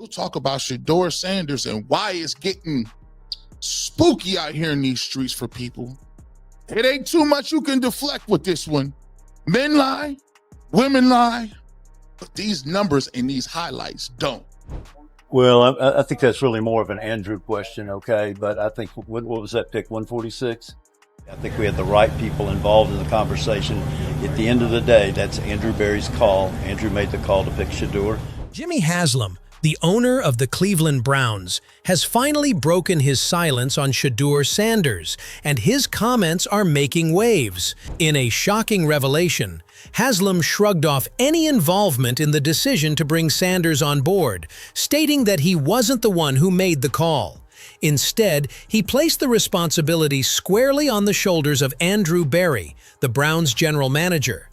We'll talk about Shedeur Sanders and why it's getting spooky out here in these streets for people. It ain't too much you can deflect with this one. Men lie, women lie, but these numbers and these highlights don't. Well, I think that's really more of an Andrew question, okay? But I think, what was that pick, 146? I think we had the right people involved in the conversation. At the end of the day, that's Andrew Berry's call. Andrew made the call to pick Shedeur. Jimmy Haslam, the owner of the Cleveland Browns, has finally broken his silence on Shedeur Sanders, and his comments are making waves. In a shocking revelation, Haslam shrugged off any involvement in the decision to bring Sanders on board, stating that he wasn't the one who made the call. Instead, he placed the responsibility squarely on the shoulders of Andrew Berry, the Browns' general manager.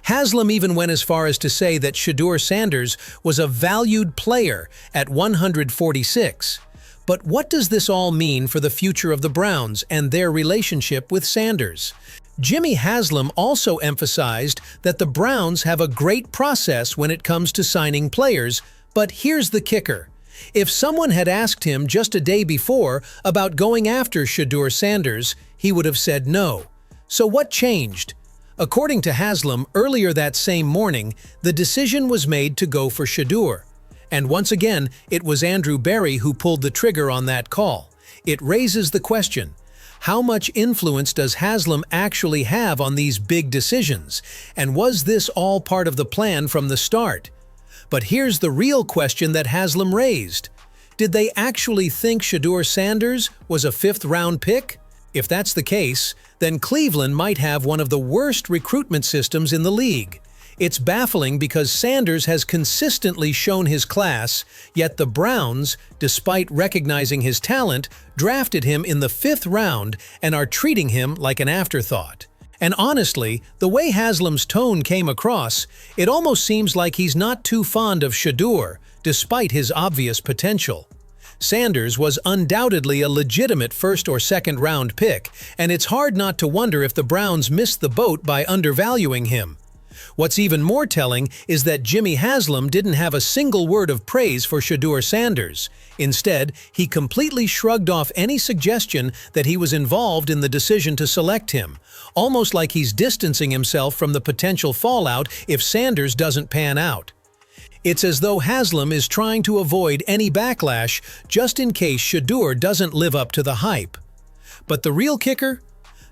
Haslam even went as far as to say that Shedeur Sanders was a valued player at 146. But what does this all mean for the future of the Browns and their relationship with Sanders? Jimmy Haslam also emphasized that the Browns have a great process when it comes to signing players, but here's the kicker. If someone had asked him just a day before about going after Shedeur Sanders, he would have said no. So what changed? According to Haslam, earlier that same morning, the decision was made to go for Shedeur. And once again, it was Andrew Berry who pulled the trigger on that call. It raises the question, how much influence does Haslam actually have on these big decisions? And was this all part of the plan from the start? But here's the real question that Haslam raised. Did they actually think Shedeur Sanders was a fifth-round pick? If that's the case, then Cleveland might have one of the worst recruitment systems in the league. It's baffling because Sanders has consistently shown his class, yet the Browns, despite recognizing his talent, drafted him in the 5th round and are treating him like an afterthought. And honestly, the way Haslam's tone came across, it almost seems like he's not too fond of Shedeur, despite his obvious potential. Sanders was undoubtedly a legitimate first or second round pick, and it's hard not to wonder if the Browns missed the boat by undervaluing him. What's even more telling is that Jimmy Haslam didn't have a single word of praise for Shedeur Sanders. Instead, he completely shrugged off any suggestion that he was involved in the decision to select him, almost like he's distancing himself from the potential fallout if Sanders doesn't pan out. It's as though Haslam is trying to avoid any backlash just in case Shedeur doesn't live up to the hype. But the real kicker?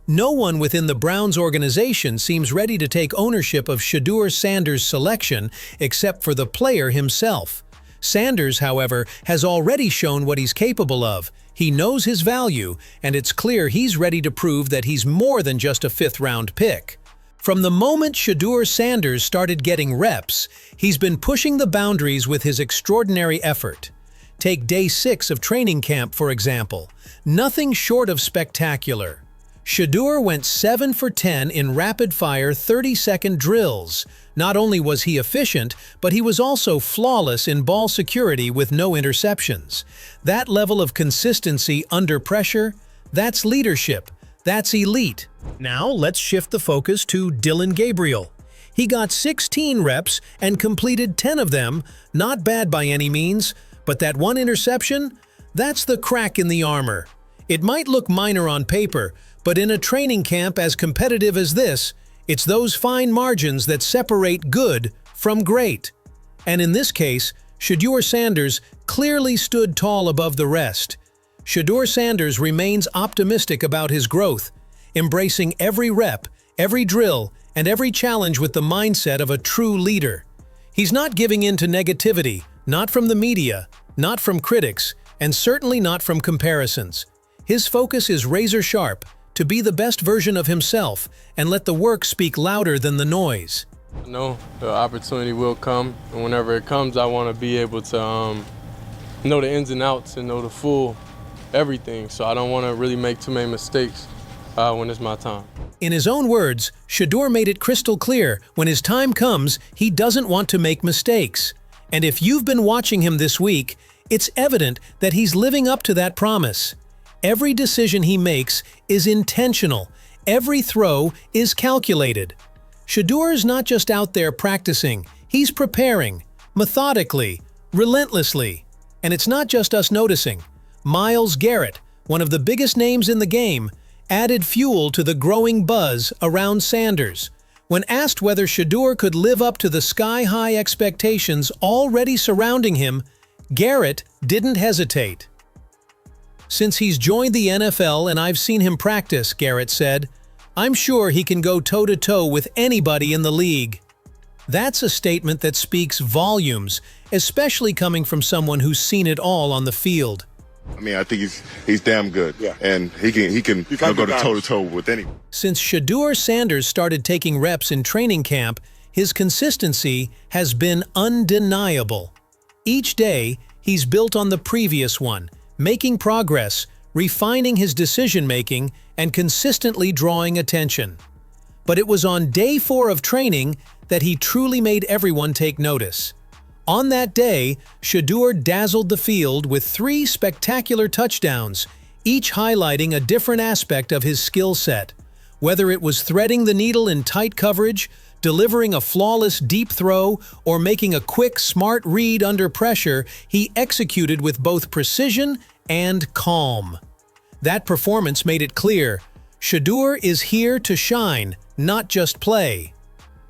No one within the Browns organization seems ready to take ownership of Shedeur Sanders' selection except for the player himself. Sanders, however, has already shown what he's capable of. He knows his value, and it's clear he's ready to prove that he's more than just a 5th-round pick. From the moment Shedeur Sanders started getting reps, he's been pushing the boundaries with his extraordinary effort. Take day 6 of training camp, for example. Nothing short of spectacular. Shedeur went 7 for 10 in rapid-fire 30-second drills. Not only was he efficient, but he was also flawless in ball security with no interceptions. That level of consistency under pressure, that's leadership. That's elite. Now let's shift the focus to Dillon Gabriel. He got 16 reps and completed 10 of them, not bad by any means, but that one interception? That's the crack in the armor. It might look minor on paper, but in a training camp as competitive as this, it's those fine margins that separate good from great. And in this case, Shedeur Sanders clearly stood tall above the rest. Shedeur Sanders remains optimistic about his growth, embracing every rep, every drill, and every challenge with the mindset of a true leader. He's not giving in to negativity, not from the media, not from critics, and certainly not from comparisons. His focus is razor-sharp, to be the best version of himself and let the work speak louder than the noise. I know the opportunity will come, and whenever it comes, I want to be able to know the ins and outs and know the full everything, so I don't want to really make too many mistakes when it's my time. In his own words, Shedeur made it crystal clear, when his time comes, he doesn't want to make mistakes. And if you've been watching him this week, it's evident that he's living up to that promise. Every decision he makes is intentional. Every throw is calculated. Shedeur's not just out there practicing, he's preparing, methodically, relentlessly. And it's not just us noticing. Myles Garrett, one of the biggest names in the game, added fuel to the growing buzz around Sanders. When asked whether Shedeur could live up to the sky-high expectations already surrounding him, Garrett didn't hesitate. "Since he's joined the NFL and I've seen him practice," Garrett said, "I'm sure he can go toe-to-toe with anybody in the league." That's a statement that speaks volumes, especially coming from someone who's seen it all on the field. I mean, I think he's damn good, and he can go toe-to-toe with anyone. Since Shedeur Sanders started taking reps in training camp, his consistency has been undeniable. Each day, he's built on the previous one, making progress, refining his decision-making, and consistently drawing attention. But it was on day 4 of training that he truly made everyone take notice. On that day, Shedeur dazzled the field with 3 spectacular touchdowns, each highlighting a different aspect of his skill set. Whether it was threading the needle in tight coverage, delivering a flawless deep throw, or making a quick, smart read under pressure, he executed with both precision and calm. That performance made it clear, Shedeur is here to shine, not just play.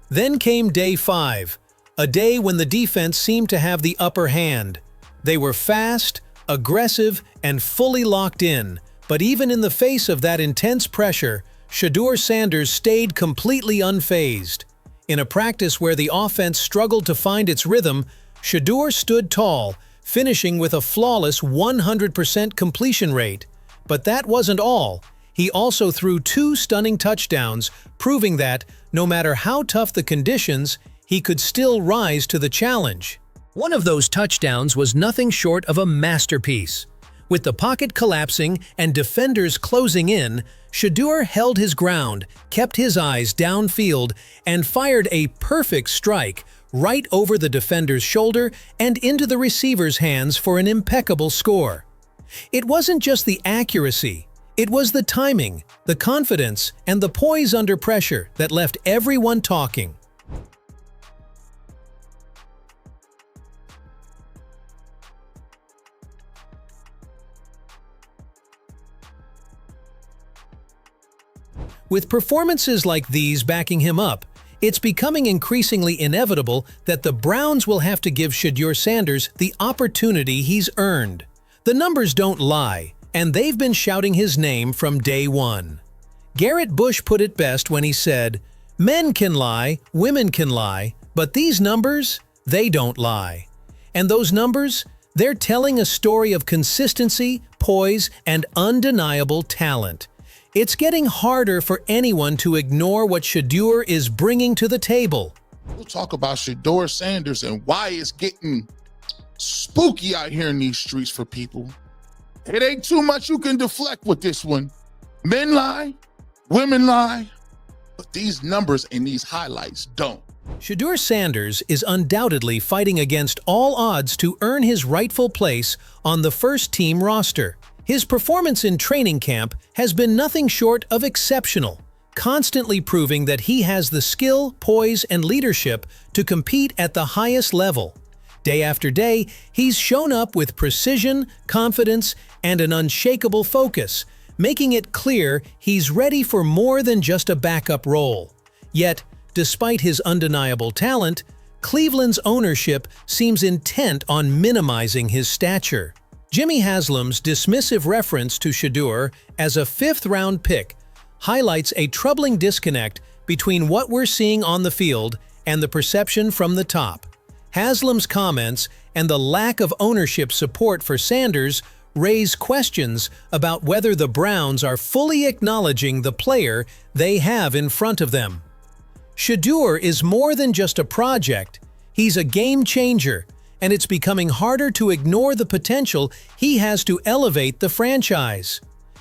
Then came day 5. A day when the defense seemed to have the upper hand. They were fast, aggressive, and fully locked in, but even in the face of that intense pressure, Shedeur Sanders stayed completely unfazed. In a practice where the offense struggled to find its rhythm, Shedeur stood tall, finishing with a flawless 100% completion rate. But that wasn't all. He also threw 2 stunning touchdowns, proving that, no matter how tough the conditions, he could still rise to the challenge. One of those touchdowns was nothing short of a masterpiece. With the pocket collapsing and defenders closing in, Shedeur held his ground, kept his eyes downfield, and fired a perfect strike right over the defender's shoulder and into the receiver's hands for an impeccable score. It wasn't just the accuracy, it was the timing, the confidence, and the poise under pressure that left everyone talking. With performances like these backing him up, it's becoming increasingly inevitable that the Browns will have to give Shedeur Sanders the opportunity he's earned. The numbers don't lie, and they've been shouting his name from day 1. Garrett Bush put it best when he said, "Men can lie, women can lie, but these numbers, they don't lie." And those numbers, they're telling a story of consistency, poise, and undeniable talent. It's getting harder for anyone to ignore what Shedeur is bringing to the table. We'll talk about Shedeur Sanders and why it's getting spooky out here in these streets for people. It ain't too much you can deflect with this one. Men lie, women lie, but these numbers and these highlights don't. Shedeur Sanders is undoubtedly fighting against all odds to earn his rightful place on the first-team roster. His performance in training camp has been nothing short of exceptional, constantly proving that he has the skill, poise, and leadership to compete at the highest level. Day after day, he's shown up with precision, confidence, and an unshakable focus, making it clear he's ready for more than just a backup role. Yet, despite his undeniable talent, Cleveland's ownership seems intent on minimizing his stature. Jimmy Haslam's dismissive reference to Shedeur as a 5th-round pick highlights a troubling disconnect between what we're seeing on the field and the perception from the top. Haslam's comments and the lack of ownership support for Sanders raise questions about whether the Browns are fully acknowledging the player they have in front of them. Shedeur is more than just a project, he's a game changer, and it's becoming harder to ignore the potential he has to elevate the franchise.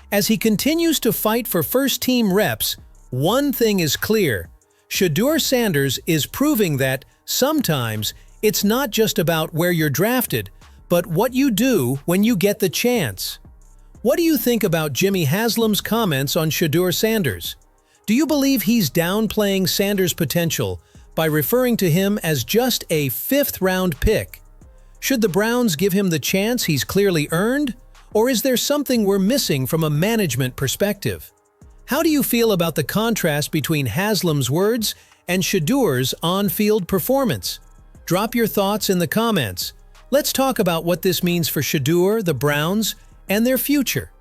As he continues to fight for first-team reps, one thing is clear: Shedeur Sanders is proving that, sometimes, it's not just about where you're drafted, but what you do when you get the chance. What do you think about Jimmy Haslam's comments on Shedeur Sanders? Do you believe he's downplaying Sanders' potential by referring to him as just a 5th-round pick? Should the Browns give him the chance he's clearly earned? Or is there something we're missing from a management perspective? How do you feel about the contrast between Haslam's words and Shedeur's on-field performance? Drop your thoughts in the comments. Let's talk about what this means for Shedeur, the Browns, and their future.